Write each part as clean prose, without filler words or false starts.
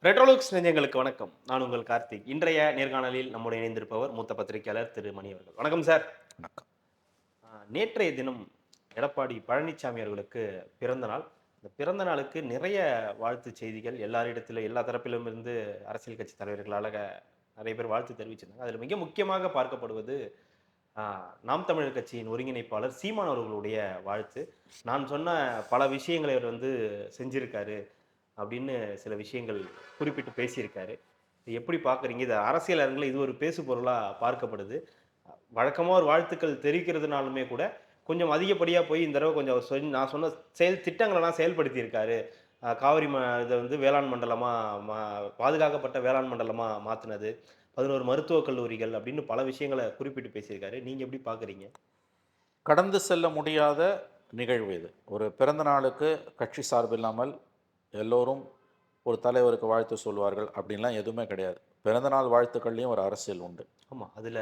ரெட்ரோலுக்ஸ் நெஞ்சங்களுக்கு வணக்கம். நான் உங்கள் கார்த்திக். இன்றைய நேர்காணலில் நம்முடன் இணைந்திருப்பவர் மூத்த பத்திரிகையாளர் திரு மணி அவர்கள். வணக்கம் சார். வணக்கம். நேற்றைய தினம் எடப்பாடி பழனிசாமி அவர்களுக்கு பிறந்த நாள். இந்த பிறந்த நாளுக்கு நிறைய வாழ்த்து செய்திகள் எல்லாரிடத்திலும் எல்லா தரப்பிலும் இருந்து அரசியல் கட்சி தலைவர்களால நிறைய பேர் வாழ்த்து தெரிவிச்சிருந்தாங்க. அதில் மிக முக்கியமாக பார்க்கப்படுவது ஆ நாம் தமிழர் கட்சியின் ஒருங்கிணைப்பாளர் சீமான் அவர்களுடைய வாழ்த்து. நான் சொன்ன பல விஷயங்களை அவர் செஞ்சிருக்காரு. அப்படின்னு சில விஷயங்கள் குறிப்பிட்டு பேசியிருக்காரு. இது எப்படி பார்க்குறீங்க? இது அரசியல் அரங்கில இது ஒரு பேசு பொருளா பார்க்கப்படுது. வழக்கமா ஒரு வாழ்த்துக்கள் தெரிவிக்கிறதுனாலுமே கூட, கொஞ்சம் அதிகப்படியா போய் இந்த தடவ கொஞ்சம் நான் சொன்ன செயல் திட்டங்களெல்லாம் செயல்படுத்தியிருக்காரு. காவிரி இத வேளாண் மண்டலமா மா பாதுகாக்கப்பட்ட வேளாண் மண்டலமா மாத்துனது. 11 மருத்துவக் கல்லூரிகள் அப்படின்னு பல விஷயங்கள குறிப்பிட்டு பேசியிருக்காரு. நீங்க எப்படி பார்க்குறீங்க? கடந்து செல்ல முடியாத நிகழ்வு இது. ஒரு பிறந்த நாளுக்கு கட்சி சார்பில்லாமல் எல்லோரும் ஒரு தலைவருக்கு வாழ்த்து சொல்வார்கள் அப்படின்லாம் எதுவுமே கிடையாது. பிறந்தநாள் வாழ்த்துக்கள்லையும் ஒரு அரசியல் உண்டு. ஆமா. அதுல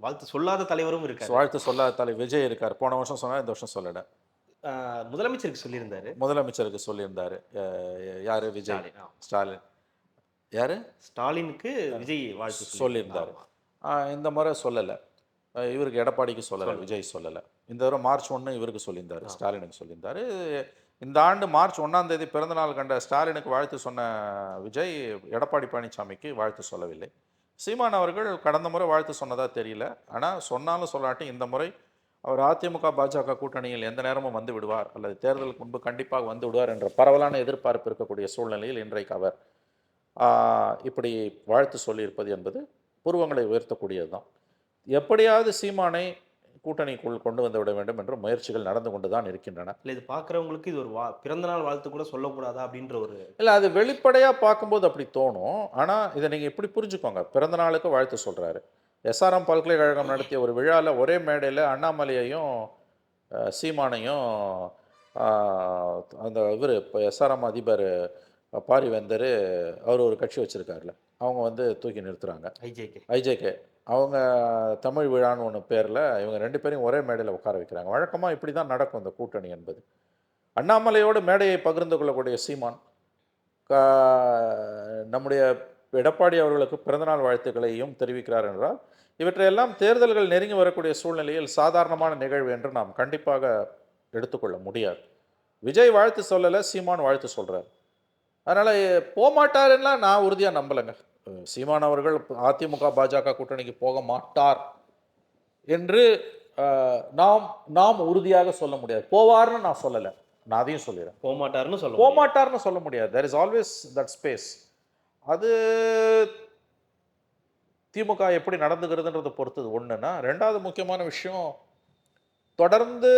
வாழ்த்து சொல்லாத தலைவரும் இருக்காரு. வாழ்த்து சொல்லாத விஜய் இருக்கார். போன வருஷம் சொன்னார், இந்த வருஷம் சொல்லல. முதலமைச்சருக்கு சொல்லியிருந்தாரு. முதலமைச்சருக்கு சொல்லியிருந்தாரு. யாரு? விஜய். ஸ்டாலின். ஸ்டாலின். யாரு? ஸ்டாலினுக்கு விஜய் வாழ்த்து சொல்லியிருந்தாரு. ஆமா. இந்த முறை சொல்லல. இவருக்கு எடப்பாடிக்கு சொல்லல, விஜய் சொல்லல. இந்த தடவை மார்ச் 1 இவருக்கு சொல்லியிருந்தாரு, ஸ்டாலினுக்கு சொல்லியிருந்தாரு. இந்த ஆண்டு மார்ச் 1ஆம் தேதி பிறந்தநாள் கண்ட ஸ்டாலினுக்கு வாழ்த்து சொன்ன விஜய் எடப்பாடி பழனிசாமிக்கு வாழ்த்து சொல்லவில்லை. சீமான் அவர்கள் கடந்த முறை வாழ்த்து சொன்னதா தெரியல. ஆனால் சொன்னாலும் சொல்லாட்டும் இந்த முறை அவர் அதிமுக பாஜக கூட்டணியில் எந்த நேரமும் வந்து விடுவார் அல்லது தேர்தலுக்கு முன்பு கண்டிப்பாக வந்து விடுவார் என்ற பரவலான எதிர்பார்ப்பு இருக்கக்கூடிய சூழ்நிலையில் இன்றைக்கு அவர் இப்படி வாழ்த்து சொல்லியிருப்பது என்பது புருவங்களை உயர்த்தக்கூடியது தான். எப்படியாவது சீமானை கூட்டணிக்குள் கொண்டு வந்து விட வேண்டும் என்ற முயற்சிகள் நடந்து கொண்டு தான் இருக்கின்றன. இல்லை, இது பார்க்குறவங்களுக்கு இது ஒரு பிறந்தநாள் வாழ்த்து கூட சொல்லக்கூடாதா அப்படின்ற ஒரு இல்லை, அது வெளிப்படையாக பார்க்கும்போது அப்படி தோணும். ஆனால் இதை நீங்கள் இப்படி புரிஞ்சுக்கோங்க. பிறந்த நாளுக்கு வாழ்த்து சொல்கிறாரு. எஸ்ஆர்எம் பல்கலைக்கழகம் நடத்திய ஒரு விழாவில் ஒரே மேடையில் அண்ணாமலையையும் சீமானையும் அந்த இவர் இப்போ எஸ்ஆர்எம் அதிபர் பாரிவேந்தர் அவர் ஒரு கட்சி வச்சுருக்காருல, அவங்க தூக்கி நிறுத்துகிறாங்க. ஐஜேகே அவங்க தமிழ் விழான்னு ஒன்று பேரில் இவங்க 2 பேரையும் ஒரே மேடையில் உட்கார வைக்கிறாங்க. வழக்கமாக இப்படி தான் நடக்கும் இந்த கூட்டணி என்பது. அண்ணாமலையோடு மேடையை பகிர்ந்து கொள்ளக்கூடிய சீமான் நம்முடைய எடப்பாடி அவர்களுக்கு பிறந்தநாள் வாழ்த்துக்களையும் தெரிவிக்கிறார் என்றால், இவற்றையெல்லாம் தேர்தல்கள் நெருங்கி வரக்கூடிய சூழ்நிலையில் சாதாரணமான நிகழ்வு என்று நாம் கண்டிப்பாக எடுத்துக்கொள்ள முடியாது. விஜய் வாழ்த்து சொல்லலை, சீமான் வாழ்த்து சொல்கிறார். அதனால் போகமாட்டாருன்னா நான் உறுதியாக நம்பலைங்க. சீமான் அவர்கள் அதிமுக பாஜக கூட்டணிக்கு போக மாட்டார் என்று நாம் உறுதியாக சொல்ல முடியாது. போவார்னு நான் சொல்லலை, நான் அதையும் சொல்லிடுறேன். போகமாட்டார்னு சொல்ல முடியாது. There is always that space. அது திமுக எப்படி நடந்துக்கிறதுன்றதை பொறுத்தது ஒன்றுன்னா, ரெண்டாவது முக்கியமான விஷயம், தொடர்ந்து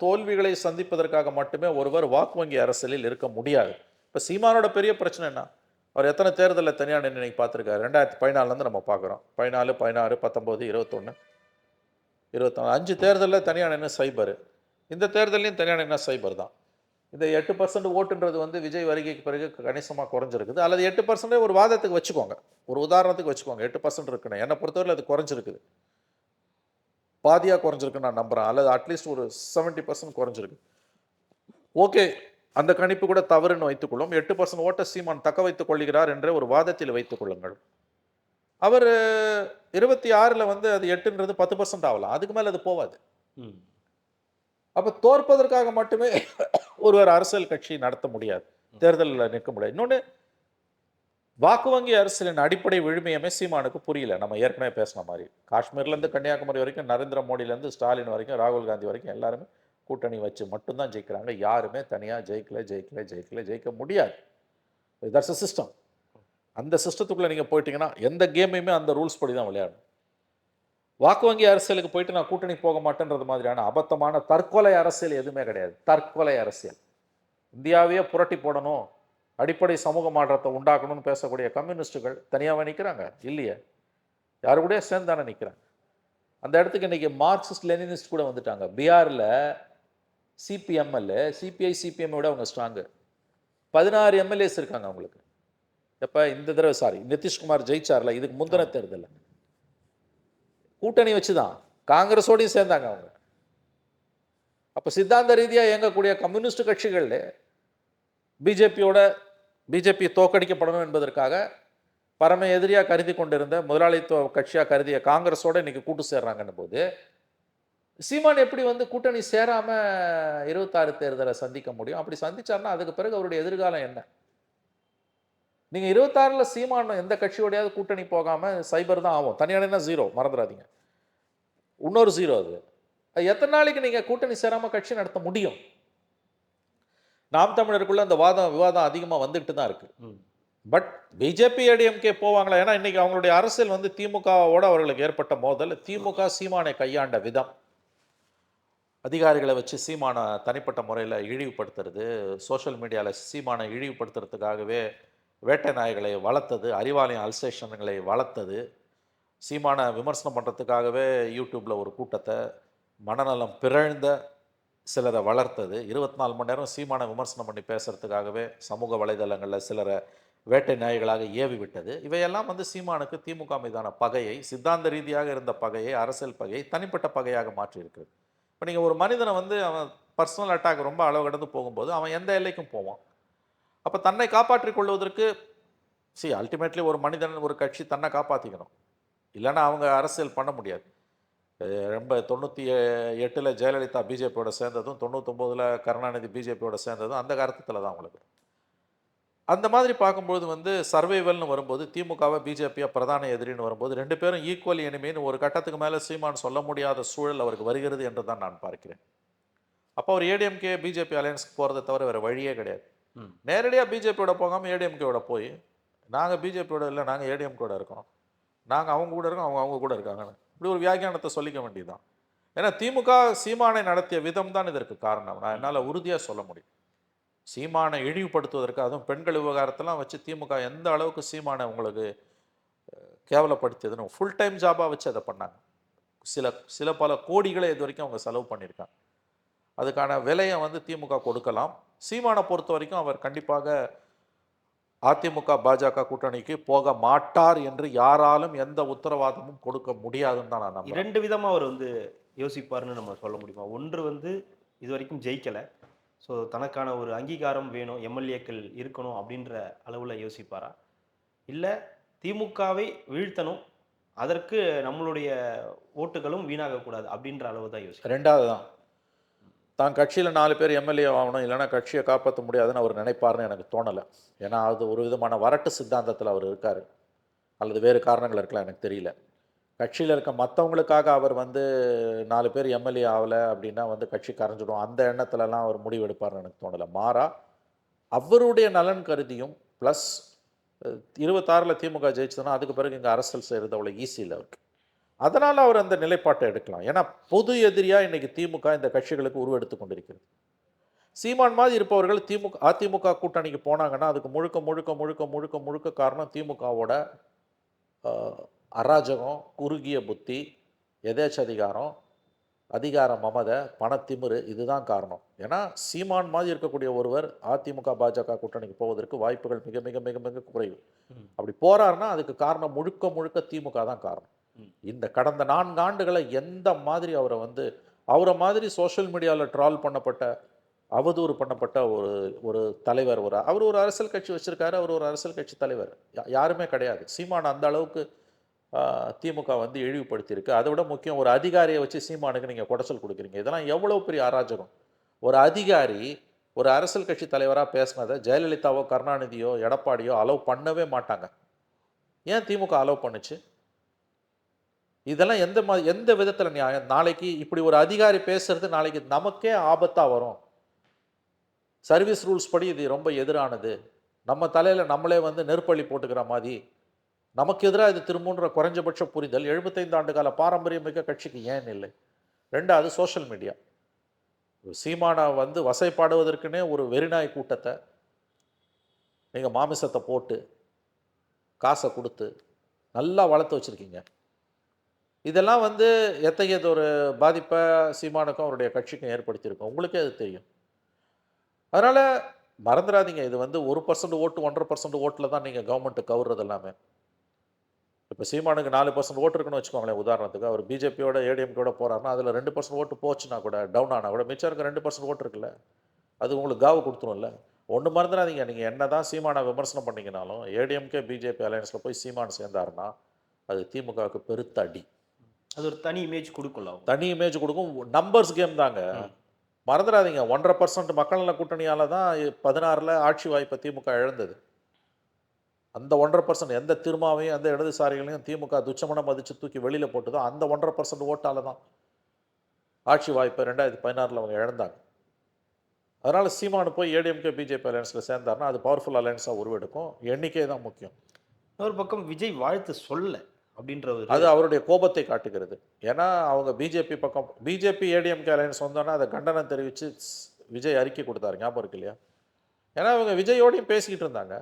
தோல்விகளை சந்திப்பதற்காக மட்டுமே ஒருவர் வாக்கு வங்கி அரசியலில் இருக்க முடியாது. இப்போ சீமானோட பெரிய பிரச்சனை என்ன? அவர் எத்தனை தேர்தலில் தனியாக நின்று இன்னைக்கு பார்த்துருக்காரு? 2014 நம்ம பார்க்குறோம். 14, 16, 19, 21, 24 5 தேர்தலில் தனியாக நின்று சைபர். இந்த தேர்தலையும் தனியாக நின்று சைபர் தான். இந்த 8% ஓட்டுன்றது விஜய் வருகைக்கு பிறகு கணிசமாக குறைஞ்சிருக்குது. அல்லது 8% ஒரு வாதத்துக்கு வச்சுக்கோங்க, ஒரு உதாரணத்துக்கு வச்சுக்கோங்க. 8% இருக்குன்னு என்னை பொறுத்தவரை அது குறைஞ்சிருக்குது. பாதியாக குறைஞ்சிருக்குன்னு நான் நம்புகிறேன். அல்லது அட்லீஸ்ட் ஒரு 70% குறைஞ்சிருக்கு. ஓகே, அந்த கணிப்பு கூட தவறுன்னு வைத்துக்கொள்ளும். 8% ஓட்ட சீமான் தக்க வைத்துக் கொள்கிறார் என்ற ஒரு வாதத்தில் வைத்துக் கொள்ளுங்கள். அவர் 26 அது 8ன்றது 10% ஆகலாம். அதுக்கு மேலே அது போவாது. அப்போ தோற்பதற்காக மட்டுமே ஒருவர் அரசியல் கட்சி நடத்த முடியாது, தேர்தலில் நிற்க முடியாது. இன்னொன்று, வாக்கு வங்கி அரசியலின் அடிப்படை விழுமையமே சீமானுக்கு புரியல. நம்ம ஏற்கனவே பேசின மாதிரி காஷ்மீர்லேருந்து கன்னியாகுமரி வரைக்கும், நரேந்திர மோடியிலேருந்து ஸ்டாலின் வரைக்கும், ராகுல் காந்தி வரைக்கும் எல்லாருமே கூட்டணி வச்சு மட்டும்தான் ஜெயிக்கிறாங்க. யாருமே தனியாக ஜெயிக்க முடியாது. That's a system. அந்த சிஸ்டத்துக்குள்ளே நீங்கள் போயிட்டீங்கன்னா எந்த கேமையுமே அந்த ரூல்ஸ் படி தான் விளையாடணும். வாக்கு வங்கி அரசியலுக்கு போயிட்டு நான் கூட்டணி போக மாட்டேன்றது மாதிரியான அபத்தமான தற்கொலை அரசியல் எதுவுமே கிடையாது. தற்கொலை அரசியல். இந்தியாவையே புரட்டி போடணும், அடிப்படை சமூக மாற்றத்தை உண்டாக்கணும்னு பேசக்கூடிய கம்யூனிஸ்டுகள் தனியாகவே நிற்கிறாங்க இல்லையே? யாரு கூட சேர்ந்து தானே நிற்கிறாங்க. அந்த இடத்துக்கு இன்றைக்கி மார்க்சிஸ்ட் லெனினிஸ்ட் கூட வந்துட்டாங்க. பீகாரில் சிபிஎம்எல், சிபிஐ சிபிஎம் விட அவங்க ஸ்ட்ராங்கு. 16 எம்எல்ஏஸ் இருக்காங்க அவங்களுக்கு. எப்போ இந்த தடவை நிதிஷ்குமார் ஜெயிச்சார்ல, இதுக்கு முந்தின தேர்தலில் கூட்டணி வச்சு தான் காங்கிரஸோடையும் சேர்ந்தாங்க அவங்க. அப்போ சித்தாந்த ரீதியாக இயங்கக்கூடிய கம்யூனிஸ்ட் கட்சிகள் பிஜேபியோட பிஜேபி தோற்கடிக்கப்படணும் என்பதற்காக பரம எதிரியாக கருதி கொண்டிருந்த முதலாளித்துவ கட்சியாக கருதிய காங்கிரஸோட இன்னைக்கு கூட்டு சேர்றாங்கன்னும் போது சீமான் எப்படி வந்து கூட்டணி சேராம 26 தேர்தலை சந்திக்க முடியும்? அப்படி சந்திச்சாருன்னா அதுக்கு பிறகு அவருடைய எதிர்காலம் என்ன? நீங்க 26ல சீமான் எந்த கட்சியோடையாவது கூட்டணி போகாம சைபர் தான் ஆகும். தனியானா 0 மறந்துடாதீங்க. இன்னொரு 0 அது. அது எத்தனை நாளைக்கு நீங்க கூட்டணி சேராம கட்சி நடத்த முடியும்? நாம் தமிழருக்குள்ள அந்த விவாதம் அதிகமா வந்துட்டு தான் இருக்கு. பட் பிஜேபி ஏடிஎம்கே போவாங்களா? ஏன்னா இன்னைக்கு அவங்களுடைய அரசியல் வந்து திமுகவோட அவர்களுக்கு ஏற்பட்ட மோதல், திமுக சீமானை கையாண்ட விதம், அதிகாரிகளை வச்சு சீமானை தனிப்பட்ட முறையில் இழிவுபடுத்துறது, சோஷியல் மீடியாவில் சீமானை இழிவுபடுத்துறதுக்காகவே வேட்டை நாய்களை வளர்த்தது, அறிவாலயம் அல்சேஷன்களை வளர்த்தது, சீமானை விமர்சனம் பண்ணுறதுக்காகவே யூடியூப்பில் ஒரு கூட்டத்தை, மனநலம் பிறழ்ந்த சிலரை வளர்த்தது, 24 மணி நேரம் சீமானை விமர்சனம் பண்ணி பேசுறதுக்காகவே சமூக வலைதளங்களில் சிலரை வேட்டை நாய்களாக ஏவி விட்டது. இவையெல்லாம் வந்து சீமானுக்கு திமுக மீதான பகையை, சித்தாந்த ரீதியாக இருந்த பகையை, அரசியல் பகையை தனிப்பட்ட பகையாக மாற்றி இருக்கிறது. இப்போ நீங்கள் ஒரு மனிதனை வந்து அவன் பர்சனல் அட்டாக் ரொம்ப அளவு கடந்து போகும்போது அவன் எந்த எல்லைக்கும் போவான். அப்போ தன்னை காப்பாற்றிக் கொள்வதற்கு அல்டிமேட்லி ஒரு மனிதன், ஒரு கட்சி தன்னை காப்பாற்றிக்கணும். இல்லைன்னா அவங்க அரசியல் பண்ண முடியாது. ரொம்ப 98ல் ஜெயலலிதா பிஜேபியோட சேர்ந்ததும் 99ல் கருணாநிதி பிஜேபியோட சேர்ந்ததும் அந்த காரணத்தில் தான் அவங்களுக்கு. அந்த மாதிரி பார்க்கும்போது வந்து சர்வைவல்னு வரும்போது திமுகவை பிஜேபியை பிரதான எதிரின்னு வரும்போது 2 பேரும் ஈக்குவல் எனிமின்னு ஒரு கட்டத்துக்கு மேலே சீமான் சொல்ல முடியாத சூழல் அவருக்கு வருகிறது என்று தான் நான் பார்க்கிறேன். அப்போ அவர் ஏடிஎம்கே பிஜேபி அலையன்ஸ்க்கு போகிறத தவிர வேறு வழியே கிடையாது. நேரடியாக பிஜேபியோட போகாமல் ஏடிஎம்கேவோட போய் நாங்கள் பிஜேபியோட இல்லை, நாங்கள் ஏடிஎம்கேவோட இருக்கோம், நாங்கள் அவங்க கூட இருக்கோம், அவங்க அவங்க கூட இருக்காங்கன்னு இப்படி ஒரு வியாக்கியானத்தை சொல்லிக்க வேண்டியதுதான். ஏன்னா திமுக சீமானை நடத்திய விதம் தான் இதற்கு காரணம். நான் என்னால் உறுதியாக சொல்ல முடியும். சீமானை இழிவுபடுத்துவதற்கு, அதுவும் பெண்கள் விவகாரத்தெல்லாம் வச்சு திமுக எந்த அளவுக்கு சீமானை உங்களுக்கு கேவலப்படுத்தியதுன்னு ஃபுல் டைம் ஜாபாக வச்சு அதை பண்ணாங்க. சில பல கோடிகளை இது வரைக்கும் அவங்க செலவு பண்ணியிருக்காங்க. அதுக்கான விலையை வந்து திமுக கொடுக்கலாம். சீமானை பொறுத்த வரைக்கும் அவர் கண்டிப்பாக அதிமுக பாஜக கூட்டணிக்கு போக மாட்டார் என்று யாராலும் எந்த உத்தரவாதமும் கொடுக்க முடியாதுன்னு தான் நான் நம்புறேன். 2 விதமா அவர் வந்து யோசிப்பாருன்னு நம்ம சொல்ல முடியுமா? ஒன்று வந்து இது வரைக்கும் ஜெயிக்கலை, ஸோ தனக்கான ஒரு அங்கீகாரம் வேணும், எம்எல்ஏக்கள் இருக்கணும் அப்படின்ற அளவில் யோசிப்பாரா? இல்லை திமுகவை வீழ்த்தணும், அதற்கு நம்மளுடைய ஓட்டுகளும் வீணாகக்கூடாது அப்படின்ற அளவு தான் யோசிப்பார்? 2வது தான். தான் கட்சியில் 4 பேர் எம்எல்ஏ ஆகணும், இல்லைனா கட்சியை காப்பாற்ற முடியாதுன்னு அவர் நினைப்பார்னு எனக்கு தோணலை. ஏன்னா அது ஒரு விதமான வரட்டு சித்தாந்தத்தில் அவர் இருக்கார். அல்லது வேறு காரணங்கள் இருக்கலாம், எனக்கு தெரியல. கட்சியில் இருக்க மற்றவங்களுக்காக அவர் வந்து 4 பேர் எம்எல்ஏ ஆகலை அப்படின்னா வந்து கட்சி கரைஞ்சிடும், அந்த எண்ணத்துலலாம் அவர் முடிவு எடுப்பார்னு எனக்கு தோணலை. மாறா அவருடைய நலன் கருதியும் ப்ளஸ் 26ல் திமுக ஜெயிச்சதுன்னா அதுக்கு பிறகு இங்கே அரசியல் செய்கிறது அவ்வளோ ஈஸி இல்லை அவருக்கு. அதனால் அவர் அந்த நிலைப்பாட்டை எடுக்கலாம். ஏன்னா பொது எதிரியாக இன்றைக்கி திமுக இந்த கட்சிகளுக்கு உருவெடுத்து கொண்டிருக்கிறது. சீமான் மாதிரி இருப்பவர்கள் அதிமுக கூட்டணிக்கு போனாங்கன்னா அதுக்கு முழுக்க முழுக்க முழுக்க முழுக்க முழுக்க காரணம் திமுகவோட அராஜகம், குறுகிய புத்தி, எதேச்சதிகாரம், அதிகார மமதை, பணத்திமிரு, இதுதான் காரணம். ஏன்னா சீமான் மாதிரி இருக்கக்கூடிய ஒருவர் அதிமுக பாஜக கூட்டணிக்கு போவதற்கு வாய்ப்புகள் மிக மிக மிக மிக குறைவு. அப்படி போறாருன்னா அதுக்கு காரணம் முழுக்க முழுக்க திமுக தான் காரணம். இந்த கடந்த 4 ஆண்டுகளை எந்த மாதிரி அவரை மாதிரி சோஷியல் மீடியாவில் ட்ரால் பண்ணப்பட்ட, அவதூறு பண்ணப்பட்ட ஒரு தலைவர், அவர் ஒரு அரசியல் கட்சி வச்சிருக்காரு, அவர் ஒரு அரசியல் கட்சி தலைவர், யாருமே கிடையாது. சீமான் அந்த அளவுக்கு திமுக வந்து இழிவுபடுத்தியிருக்கு. அதை விட முக்கியம், ஒரு அதிகாரியை வச்சு சீமானுக்கு நீங்கள் குடைச்சல் கொடுக்குறீங்க. இதெல்லாம் எவ்வளோ பெரிய அராஜகம். ஒரு அதிகாரி ஒரு அரசியல் கட்சி தலைவராக பேசினதை ஜெயலலிதாவோ கருணாநிதியோ எடப்பாடியோ அலோவ் பண்ணவே மாட்டாங்க. ஏன் திமுக அலோவ் பண்ணுச்சு? இதெல்லாம் எந்த விதத்தில் நியாயம்? நாளைக்கு இப்படி ஒரு அதிகாரி பேசுறது நாளைக்கு நமக்கே ஆபத்தாக வரும். சர்வீஸ் ரூல்ஸ் படி இது ரொம்ப எதிரானது, நம்ம தலையில் நம்மளே வந்து நெருப்பள்ளி போட்டுக்கிற மாதிரி, நமக்கு எதிராக இது திரும்புன்ற குறைஞ்சபட்ச புரிதல் 75 ஆண்டு கால பாரம்பரியமிக்க கட்சிக்கு ஏன் இல்லை? 2வது சோஷியல் மீடியா. சீமானை வந்து வசைப்பாடுவதற்குனே ஒரு வெறிநாய் கூட்டத்தை நீங்கள் மாமிசத்தை போட்டு காசை கொடுத்து நல்லா வளர்த்து வச்சுருக்கீங்க. இதெல்லாம் வந்து எத்தகையது ஒரு பாதிப்பை சீமானுக்கும் அவருடைய கட்சிக்கும் ஏற்படுத்தியிருக்கும், உங்களுக்கே அது தெரியும். அதனால் மறந்துடாதீங்க, இது வந்து 1% ஓட்டு 1.5% ஓட்டில் தான் நீங்கள் கவர்மெண்ட்டு கவுறது எல்லாமே. இப்போ சீமானுக்கு 4% ஓட்டு இருக்குன்னு வச்சுக்கோங்களேன். உதாரணத்துக்கு அவர் பிஜேபியோட ஏடிஎம்கேயோட போகிறாருன்னா அதில் 2% ஓட்டு போச்சுன்னா கூட, டவுன் ஆனால் கூட மிச்சம் இருக்க 2% ஓட்டு இருக்குல்ல, அது உங்களுக்கு காவு கொடுத்துரும்ல. ஒன்று மறந்துடாதீங்க, நீங்கள் என்ன தான் சீமானை விமர்சனம் பண்ணிங்கனாலும் ஏடிஎம்கே பிஜேபி அலையன்ஸில் போய் சீமான் சேர்ந்தாருன்னா அது திமுகவுக்கு பெருத்த அடி. அது ஒரு தனி இமேஜ் கொடுக்கல அவங்க. தனி இமேஜ் கொடுக்கும். நம்பர்ஸ் கேம் தாங்க. மறந்துடாதீங்க, 1.5% மக்கள் நல கூட்டணியால் தான் 16ல் ஆட்சி வாய்ப்பை திமுக இழந்தது. அந்த 1.5% எந்த திருமாவையும் எந்த இடதுசாரிகளையும் திமுக துச்சமனம் மதித்து தூக்கி வெளியில் போட்டுதோ அந்த 1.5% ஓட்டால் தான் ஆட்சி வாய்ப்பை 2016 அவங்க இழந்தாங்க. அதனால் சீமானு போய் ஏடிஎம்கே பிஜேபி அலையன்ஸில் சேர்ந்தாருன்னா அது பவர்ஃபுல் அலையன்ஸாக உருவெடுக்கும். எண்ணிக்கை தான் முக்கியம். இன்னொரு பக்கம் விஜய் வாழ்த்து சொல்ல அப்படின்ற ஒரு அது அவருடைய கோபத்தை காட்டுகிறது. ஏன்னா அவங்க பிஜேபி பக்கம் பிஜேபி ஏடிஎம்கே அலையன்ஸ் வந்தோன்னா அதை கண்டனம் தெரிவித்து விஜய் அறிக்கை கொடுத்தாரு, ஞாபகம் இருக்கு இல்லையா? ஏன்னா அவங்க விஜயோடையும் பேசிக்கிட்டு இருந்தாங்க.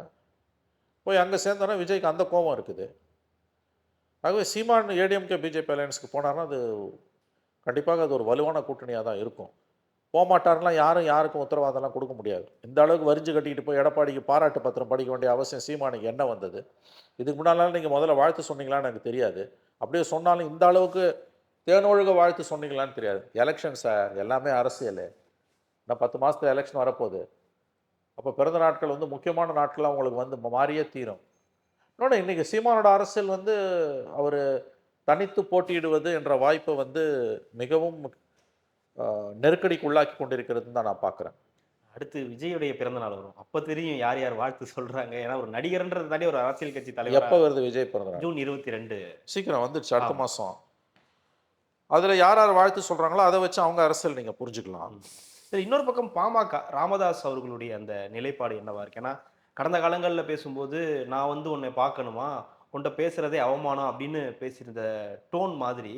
போய் அங்கே சேர்ந்தோன்னா விஜய்க்கு அந்த கோபம் இருக்குது. ஆகவே சீமான் ஏடிஎம்கே பிஜேபி அலையன்ஸுக்கு போனார்னா அது கண்டிப்பாக அது ஒரு வலுவான கூட்டணியாக தான் இருக்கும். போகமாட்டாருலாம் யாருக்கும் உத்தரவாதம்லாம் கொடுக்க முடியாது. இந்த அளவுக்கு வரிஞ்சு கட்டிக்கிட்டு போய் எடப்பாடிக்கு பாராட்டு பத்திரம் படிக்க வேண்டிய அவசியம் சீமானுக்கு என்ன வந்தது? இதுக்கு முன்னாலும் நீங்கள் முதல்ல வாழ்த்து சொன்னீங்களான்னு எனக்கு தெரியாது. அப்படியே சொன்னாலும் இந்த அளவுக்கு தேனொழுக வாழ்த்து சொன்னீங்களான்னு தெரியாது. எலெக்ஷன் சார், எல்லாமே அரசியல். இன்னும் 10 மாதத்துல எலெக்ஷன் வரப்போகுது. அப்போ பிறந்த நாட்கள் வந்து முக்கியமான நாட்களாக அவங்களுக்கு வந்து மாறியே தீரும். இன்னொன்று, இன்றைக்கி சீமானோட அரசியல் வந்து அவர் தனித்து போட்டியிடுவது என்ற வாய்ப்பை வந்து மிகவும் நெருக்கடிக்கு உள்ளாக்கி கொண்டிருக்கிறதுன்னு தான் நான் பார்க்குறேன். அடுத்து விஜயுடைய பிறந்த நாள் வரும். அப்ப தெரியும் யார் யார் வாழ்த்து சொல்றாங்க. ஏன்னா ஒரு நடிகர்ன்றதை தாண்டி ஒரு அரசியல் கட்சி தலைவர். எப்போ வருது விஜய் பிறந்த நாள்? ஜூன் 22. சீக்கிரம் வந்துடுச்சு, அடுத்த மாதம். அதில் யார் யார் வாழ்த்து சொல்கிறாங்களோ அதை வச்சு அவங்க அரசியல் நீங்கள் புரிஞ்சுக்கலாம். சரி, இன்னொரு பக்கம் பாமக ராமதாஸ் அவர்களுடைய அந்த நிலைப்பாடு என்னவா இருக்கு? ஏன்னா கடந்த காலங்களில் பேசும்போது நான் வந்து உன்னை பார்க்கணுமா, உன்கிட்ட பேசுறதே அவமானம் அப்படின்னு பேசியிருந்த டோன் மாதிரி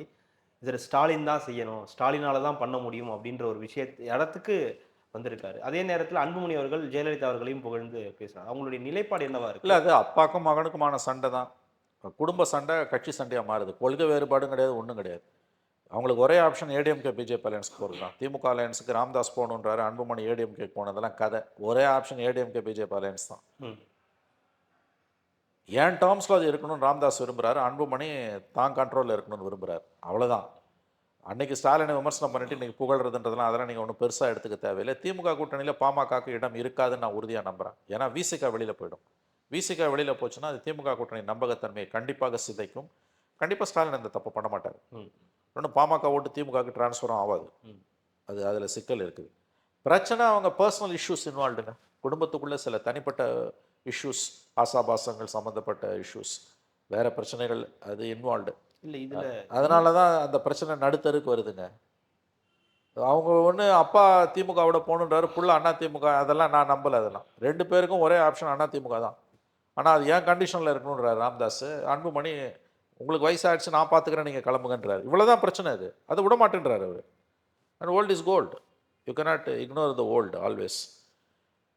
இதில் ஸ்டாலின் தான் செய்யணும், ஸ்டாலினால தான் பண்ண முடியும் அப்படின்ற ஒரு இடத்துக்கு வந்திருக்காரு. அதே நேரத்தில் அன்புமணி அவர்கள் ஜெயலலிதா அவர்களையும் புகழ்ந்து பேசுறாங்க. அவங்களுடைய நிலைப்பாடு என்னவா இருக்கு? இல்லை, அது அப்பாக்கும் மகனுக்குமான சண்டை தான். குடும்ப சண்டை கட்சி சண்டையாக மாறுது. கொள்கை வேறுபாடும் கிடையாது, ஒன்றும் கிடையாது. அவங்களுக்கு ஒரே ஆப்ஷன் ஏடிஎம்கே பிஜேபி அலையன்ஸ்க்கு போகிறது தான். திமுக அலையன்ஸுக்கு ராம்தாஸ் போகணுன்றாரு, அன்புமணி ஏடிஎம்கே போனதெல்லாம் கதை. ஒரே ஆப்ஷன் ஏடிஎம்கே பிஜேபி அலையன்ஸ் தான். ஏன் டேர்ம்ஸில் அது இருக்கணும்னு ராம்தாஸ் விரும்புகிறாரு, அன்புமணி தான் கண்ட்ரோலில் இருக்கணும்னு விரும்புகிறார். அவ்வளோதான். அன்றைக்கி ஸ்டாலினை விமர்சனம் பண்ணிட்டு இன்றைக்கி புகழ்றதுன்றதுலாம் அதெல்லாம் நீங்கள் ஒன்றும் பெருசாக எடுத்துக்க தேவையில்லை. திமுக கூட்டணியில் பாமகக்கு இடம் இருக்காதுன்னு நான் உறுதியாக நம்புகிறேன். ஏன்னா விசிகா வெளியில் போயிடும். விசிகா வெளியில் போச்சுன்னா அது திமுக கூட்டணி நம்பகத்தன்மையை கண்டிப்பாக சிதைக்கும். கண்டிப்பாக ஸ்டாலின் அந்த தப்பு பண்ண மாட்டார். இன்னொன்று, பாமக ஓட்டு திமுகவுக்கு டிரான்ஸ்ஃபரும் ஆகாது. அது அதில் சிக்கல் இருக்குது. பிரச்சனை அவங்க பர்சனல் இஷ்யூஸ் இன்வால்வ்டுங்க. குடும்பத்துக்குள்ளே சில தனிப்பட்ட இஷ்யூஸ், ஆசாபாசங்கள் சம்மந்தப்பட்ட இஷ்யூஸ், வேறு பிரச்சனைகள் அது இன்வால்வ்டு இல்லை. இதில் அதனால தான் அந்த பிரச்சனை நடுத்தருக்கு வருதுங்க. அவங்க ஒன்று அப்பா திமுகவோட போகணுன்றாரு, புள்ள அண்ணா திமுக, அதெல்லாம் நான் நம்பலை. அதெல்லாம் 2 பேருக்கும் ஒரே ஆப்ஷன் அண்ணா திமுக தான். ஆனால் அது ஏன் கண்டிஷனில் இருக்கணுன்றார் ராம்தாஸ். அன்புமணி உங்களுக்கு வயசாகிடுச்சு, நான் பார்த்துக்கிறேன், நீங்கள் கிளம்புங்கன்றார். இவ்வளோதான் பிரச்சனை. அது அதை விட மாட்டேன்றார் அவர். And old is gold, you cannot ignore the old always.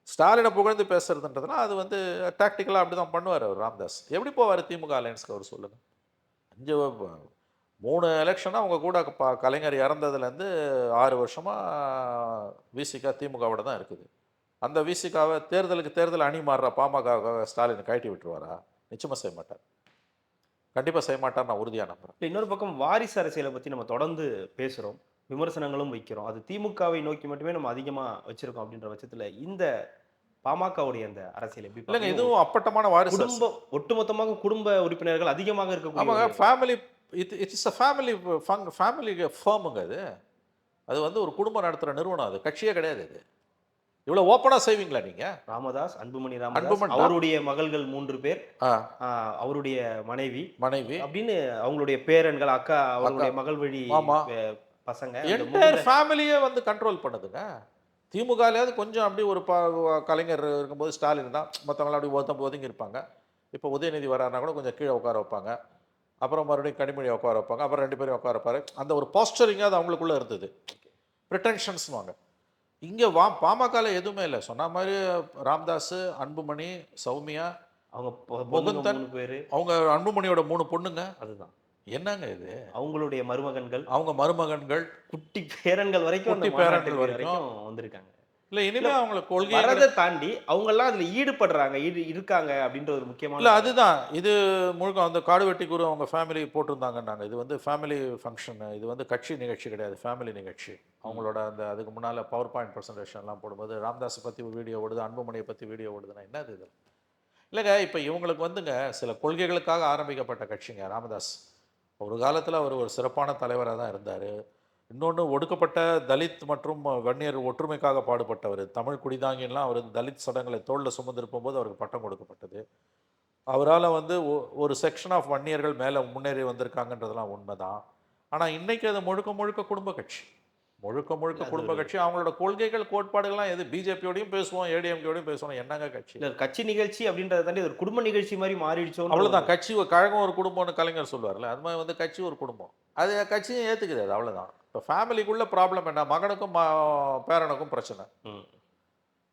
ஸ்டாலினை புகழ்ந்து பேசுறதுன்றதுனா அது வந்து டாக்டிக்கலாக அப்படி தான் பண்ணுவார் அவர் ராம்தாஸ். எப்படி போவார் திமுக அலையன்ஸ்க்கு அவர் சொல்லுங்கள்? 3 எலெக்ஷனாக அவங்க கூட கலைஞர் இறந்ததுலேருந்து 6 வருஷமாக விசிகா திமுகவோட தான் இருக்குது. அந்த விசிகாவை தேர்தல் அணி மாறுற பாமக ஸ்டாலின் கழட்டி விட்டுருவாரா? நிச்சயமாக செய்ய மாட்டார். கண்டிப்பாக செய்ய மாட்டார், நான் உறுதியாக நம்புகிறேன். இன்னொரு பக்கம் வாரிசு அரசியலை பற்றி நம்ம தொடர்ந்து பேசுகிறோம், விமர்சனங்களும் வைக்கிறோம். அது திமுகவை நோக்கி மட்டுமே நம்ம அதிகமாக வச்சிருக்கோம். அப்படின்ற பட்சத்தில் இந்த பாமகவுடைய அந்த அரசியல் எப்படி? இல்லைங்க, இதுவும் அப்பட்டமான வாரிசு. குடும்பம் ஒட்டுமொத்தமாக குடும்ப உறுப்பினர்கள் அதிகமாக ஆமாங்க. ஃபேமிலி, இட்ஸ் அ ஃபேமிலி ஃபேர்முங்க. அது வந்து ஒரு குடும்பம் நடத்துகிற நிறுவனம். அது கட்சியே கிடையாது. இது இவ்வளோ ஓப்பனாக செய்வீங்களா நீங்கள்? ராமதாஸ், அன்புமணி ராமதாஸ், அவருடைய மகள்கள் 3 பேர், அவருடைய மனைவி அப்படின்னு அவங்களுடைய பேரன்கள், அக்கா, அவருடைய மகள் வழி பசங்க, என்டையர் ஃபேமிலியே வந்து கண்ட்ரோல் பண்ணுதுங்க. திமுகலையாவது கொஞ்சம் அப்படி ஒரு கலைஞர் இருக்கும்போது ஸ்டாலின் தான், மற்றவங்களாம் அப்படி ஒதுங்கி இருப்பாங்க. இப்போ உதயநிதி வராருனா கூட கொஞ்சம் கீழே உட்கார வைப்பாங்க, அப்புறம் மறுபடியும் கனிமொழி உட்கார வைப்பாங்க, அப்புறம் 2 பேரும் உட்கார வைப்பாரு. அந்த ஒரு பாஸ்டரிங்காக அது அவங்களுக்குள்ளே இருந்தது. ப்ரிட்டென்ஷன்ஸ்வாங்க. இங்கே பாமகவில் எதுவுமே இல்லை. சொன்ன மாதிரி ராம்தாஸ், அன்புமணி, சௌமியா, அவங்க முகுந்தன், அவங்க அன்புமணியோட 3 பொண்ணுங்க. அதுதான் என்னங்க இது? அவங்களுடைய மருமகன்கள், அவங்க மருமகன்கள், குட்டி பேரன்கள் வரைக்கும் வந்திருக்காங்க. இல்லை இனிமே அவங்களுக்கு கொள்கை வரதை தாண்டி அவங்க எல்லாம் அதுல ஈடுபடுறாங்க, இருக்காங்க அப்படின்ற ஒரு முக்கியமான இல்லை அதுதான் இது முழுக்க அந்த காடு வெட்டி குரு அவங்க ஃபேமிலி போட்டிருந்தாங்கன்னாங்க. இது வந்து ஃபேமிலி ஃபங்க்ஷனு, இது வந்து கட்சி நிகழ்ச்சி கிடையாது, ஃபேமிலி நிகழ்ச்சி. ம். அவங்களோட அந்த அதுக்கு முன்னால் பவர் பாயிண்ட் ப்ரெசன்டேஷன்லாம் போடும்போது ராமதாஸை பற்றி வீடியோ ஓடுது, அன்புமணியை பற்றி வீடியோ ஓடுதுன்னா என்னது இது? இல்லைங்க இப்போ இவங்களுக்கு வந்துங்க சில கொள்கைகளுக்காக ஆரம்பிக்கப்பட்ட கட்சிங்க ராமதாஸ். ஒரு காலத்தில் அவர் ஒரு சிறப்பான தலைவராக தான் இருந்தார். இன்னொன்று ஒடுக்கப்பட்ட தலித் மற்றும் வன்னியர் ஒற்றுமைக்காக பாடுபட்டவர். தமிழ் குடிதாங்கிலாம் அவர் தலித் சடங்களை தோளில் சுமந்திருக்கும் போது அவருக்கு பட்டம் கொடுக்கப்பட்டது. அவரால் வந்து ஒரு செக்ஷன் ஆஃப் வன்னியர்கள் மேலே முன்னேறி வந்திருக்காங்கன்றதெல்லாம் உண்மைதான். ஆனால் இன்னைக்கு அது முழுக்க முழுக்க குடும்ப கட்சி, முழுக்க முழுக்க இல்ல அது குடும்ப ஒரு கட்சி. அவங்களோட கொள்கைகள் கோட்பாடுகள்லாம் எது பிஜேபியோடையும் பேசுவோம், ஏடிஎம்கேயோடையும் பேசுவோம், என்னங்க கட்சி? இல்ல கட்சி நிகழ்ச்சி அப்படின்றத தாண்டி ஒரு குடும்ப நிகழ்ச்சி மாதிரி மாறிடுச்சோன்ற ஒரு அவ்வளோதான். கட்சி ஒரு கழகம் ஒரு குடும்பம்னு கலைஞர் சொல்லுவார்ல, அது மாதிரி வந்து கட்சி ஒரு குடும்பம். அது கட்சியும் ஏற்றுக்குது, அது அவ்வளோதான். இப்போ ஃபேமிலிக்குள்ள ப்ராப்ளம் என்ன? மகனுக்கும் பேரனுக்கும் பிரச்சனை. ம்.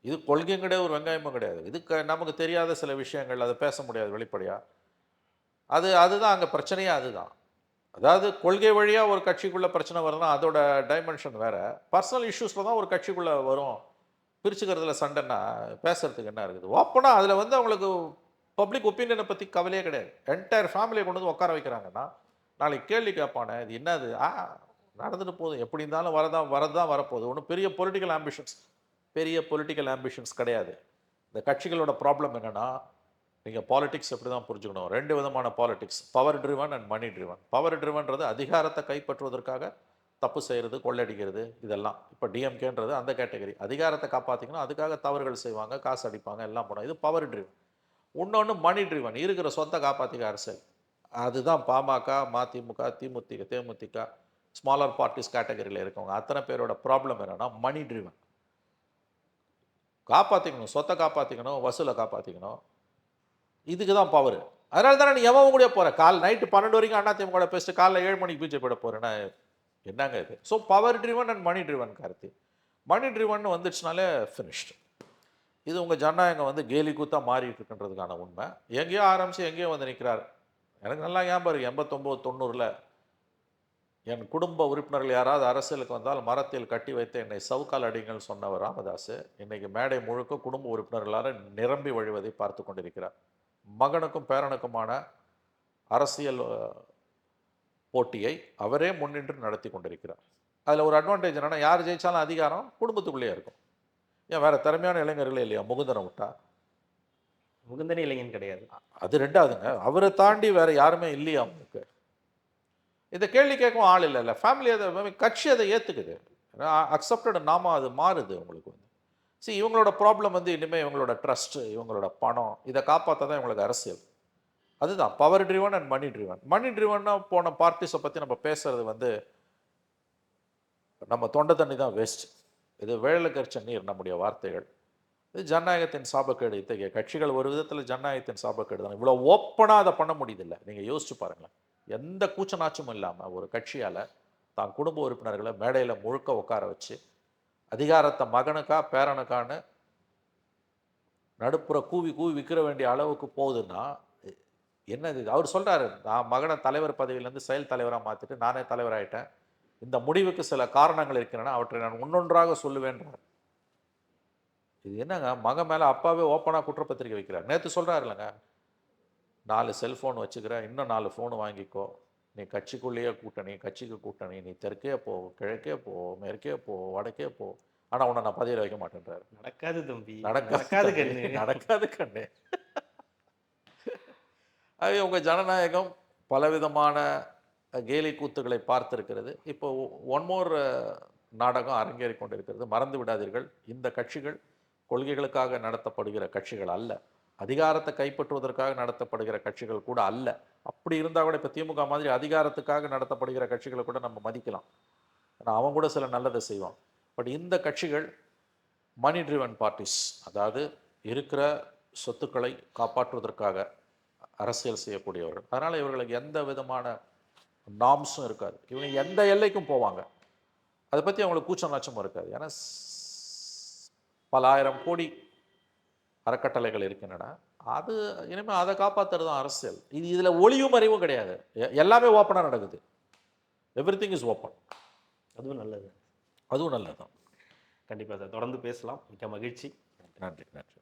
இது கொள்கையும் கிடையாது, ஒரு வெங்காயமும் கிடையாது. இது நமக்கு தெரியாத சில விஷயங்கள், அதை பேச முடியாது வெளிப்படையாக. அதுதான் அங்கே பிரச்சனையே அதுதான். அதாவது கொள்கை வழியாக ஒரு கட்சிக்குள்ளே பிரச்சனை வருதுன்னா அதோட டைமென்ஷன் வேறு. பர்சனல் இஷ்யூஸில் தான் ஒரு கட்சிக்குள்ளே வரும். பிரிச்சுக்கிறதுல சண்டைன்னா பேசுறதுக்கு என்ன இருக்குது? ஓப்பனாக அதில் வந்து அவங்களுக்கு பப்ளிக் ஒப்பீனியனை பற்றி கவலையே கிடையாது. என்டையர் ஃபேமிலியை கொண்டு வந்து உட்கார வைக்கிறாங்கன்னா நாளைக்கு கேள்வி கேட்பானே, இது என்னது? நடந்துட்டு போதும், எப்படி இருந்தாலும் வரதான் வரப்போகுது. ஒன்றும் பெரிய பொலிட்டிக்கல் ஆம்பிஷன்ஸ் கிடையாது. இந்த கட்சிகளோட ப்ராப்ளம் என்னென்னா, நீங்கள் பாலிடிக்ஸ் எப்படி தான் புரிஞ்சுக்கணும். 2 விதமான politics, power driven and money driven. Power ட்ரிவன்றது அதிகாரத்தை கைப்பற்றுவதற்காக தப்பு செய்கிறது, கொள்ளடிக்கிறது, இதெல்லாம். இப்போ டிஎம்கேன்றது அந்த கேட்டகரி. அதிகாரத்தை காப்பாற்றிக்கணும், அதுக்காக தவறுகள் செய்வாங்க, காசு அடிப்பாங்க, எல்லாம் பண்ணுவாங்க. இது பவர் ட்ரிவன். இன்னொன்று மணி ட்ரிவன், இருக்கிற சொத்தை காப்பாற்றிக்க அரசியல். அதுதான் பாமக, மதிமுக, தேமுதிக, ஸ்மாலர் பார்ட்டிஸ் கேட்டகரியில் இருக்கவங்க அத்தனை பேரோட ப்ராப்ளம் என்னென்னா மணி ட்ரிவன். காப்பாற்றிக்கணும், சொத்தை காப்பாற்றிக்கணும், வசூலை காப்பாற்றிக்கணும். இதுக்கு தான் பவர். அதனால தானே நீ எவன் கூட போகிற நைட்டு 12 வரைக்கும் அதிமுக பேசிட்டு காலைல 7 மணிக்கு பிஜேபியோட போகிறேன்னா என்னங்க இது? So power driven and money driven Karthi. Money driven வந்துடுச்சுனாலே ஃபினிஷ்டு. இது உங்கள் ஜனநாயகம் வந்து கேலி கூத்தா மாறிட்டு இருக்குன்றதுக்கான உண்மை. எங்கேயோ ஆரம்பித்து எங்கேயோ வந்து நிற்கிறார். எனக்கு நல்லா ஞாபகம் இருக்குது, 89, 90 என் குடும்ப உறுப்பினர்கள் யாராவது அரசியலுக்கு வந்தால் மரத்தில் கட்டி வைத்து என்னை சவுக்கால் அடிங்கள்னு சொன்னவர் ராமதாஸ் இன்னைக்கு மேடை முழுக்க குடும்ப உறுப்பினர்களால் நிரம்பி வழிவதை பார்த்து கொண்டிருக்கிறார். மகனுக்கும் பேரனுக்குமான அரசியல் போட்டியை அவரே முன்னின்று நடத்தி கொண்டிருக்கிறார். அதில் ஒரு அட்வான்டேஜ் என்னென்னா, யார் ஜெயித்தாலும் அதிகாரம் குடும்பத்துக்குள்ளேயே இருக்கும். ஏன் வேறு திறமையான இளைஞர்களே இல்லையா? முகுந்தனை விட்டா முகுந்தனே இளைஞன் கிடையாது. அது ரெண்டாவதுங்க. அவரை தாண்டி வேறு யாருமே இல்லையா அவங்களுக்கு? இதை கேள்வி கேட்கவும் ஆள் இல்லைல்ல. ஃபேமிலி அதை கட்சி அதை ஏற்றுக்குது, அக்செப்டட். நாம அது மாறுது உங்களுக்கு வந்து. இவங்களோட ப்ராப்ளம் வந்து இனிமேல் இவங்களோட ட்ரஸ்ட்டு, இவங்களோட பணம், இதை காப்பாற்ற தான் இவங்களுக்கு அரசியல். அதுதான் power driven and money driven. Money ட்ரிவன்னா போன பார்ட்டிஸை பற்றி நம்ம பேசுறது வந்து நம்ம தொண்டை தண்ணி தான் வேஸ்ட். இது வேலை கரிச்ச நீர் நம்முடைய வார்த்தைகள். இது ஜனநாயகத்தின் சாபக்கேடு. இத்தகைய கட்சிகள் ஒரு விதத்தில் ஜனநாயகத்தின் சாபக்கேடு தான். இவ்வளோ ஓப்பனாக அதை பண்ண முடியுதில்லை. நீங்கள் யோசிச்சு பாருங்களேன். எந்த கூச்சநாச்சும் இல்லாமல் ஒரு கட்சியால் தான் குடும்ப உறுப்பினர்களை மேடையில் முழுக்க உட்கார வச்சு அதிகாரத்தை மகனுக்கா பேரனுக்கான்னு நடுப்புற கூவி விற்கிற வேண்டிய அளவுக்கு போகுதுன்னா என்னது? அவர் சொல்கிறாரு, நான் மகனை தலைவர் பதவியிலேருந்து செயல் தலைவராக மாற்றிட்டு நானே தலைவராகிட்டேன், இந்த முடிவுக்கு சில காரணங்கள் இருக்கின்றன, அவற்றை நான் ஒன்னொன்றாக சொல்லுவேன்றார். இது என்னங்க? மகன் மேலே அப்பாவே ஓப்பனாக குற்றப்பத்திரிக்கை வைக்கிறார். நேற்று சொல்கிறாரு இல்லைங்க, 4 செல்ஃபோன் வச்சுக்கிறேன், இன்னும் 4 ஃபோனு வாங்கிக்கோ, நீ கட்சிக்குள்ளேயே கூட்டணி, கட்சிக்கு கூட்டணி, நீ தெற்கே போ, கிழக்கே போ, மேற்கே போ, வடக்கே போ, ஆனால் உன்னை நான் பதவியில் வைக்க மாட்டேன்றாரு. நடக்காது தம்பி, நடக்காது கண்ணு, நடக்காது கண்ணு. ஆகவே உங்கள் ஜனநாயகம் பலவிதமான கேலி கூத்துக்களை பார்த்திருக்கிறது. இப்போ ஒன் மோர் நாடகம் அரங்கேறி கொண்டிருக்கிறது. மறந்து விடாதீர்கள், இந்த கட்சிகள் கொள்கைகளுக்காக நடத்தப்படுகிற கட்சிகள் அல்ல, அதிகாரத்தை கைப்பற்றுவதற்காக நடத்தப்படுகிற கட்சிகள் கூட அல்ல. அப்படி இருந்தால் கூட இப்போ திமுக மாதிரி அதிகாரத்துக்காக நடத்தப்படுகிற கட்சிகளை கூட நம்ம மதிக்கலாம், ஆனால் அவன் கூட சில நல்லதை செய்வான். பட் இந்த கட்சிகள் மணி ட்ரிவன் பார்ட்டிஸ், அதாவது இருக்கிற சொத்துக்களை காப்பாற்றுவதற்காக அரசியல் செய்யக்கூடியவர்கள். அதனால் இவர்களுக்கு எந்த விதமான நாம்ஸும் இருக்காது. இவங்க எந்த எல்லைக்கும் போவாங்க, அதை பற்றி அவங்களுக்கு கூச்சம் நாச்சமும் இருக்காது. ஏன்னா பல ஆயிரம் கோடி அறக்கட்டளைகள் இருக்கின்றன. அது இனிமேல் அதை காப்பாற்றுறது தான் அரசியல். இதில் ஒளியும் அறிவும் கிடையாது, எல்லாமே ஓப்பனாக நடக்குது. Every thing is open. அதுவும் நல்லது. அதுவும் நல்லது தான். கண்டிப்பா சார். தொடர்ந்து பேசலாம். மிக்க மகிழ்ச்சி. நன்றி நன்றி.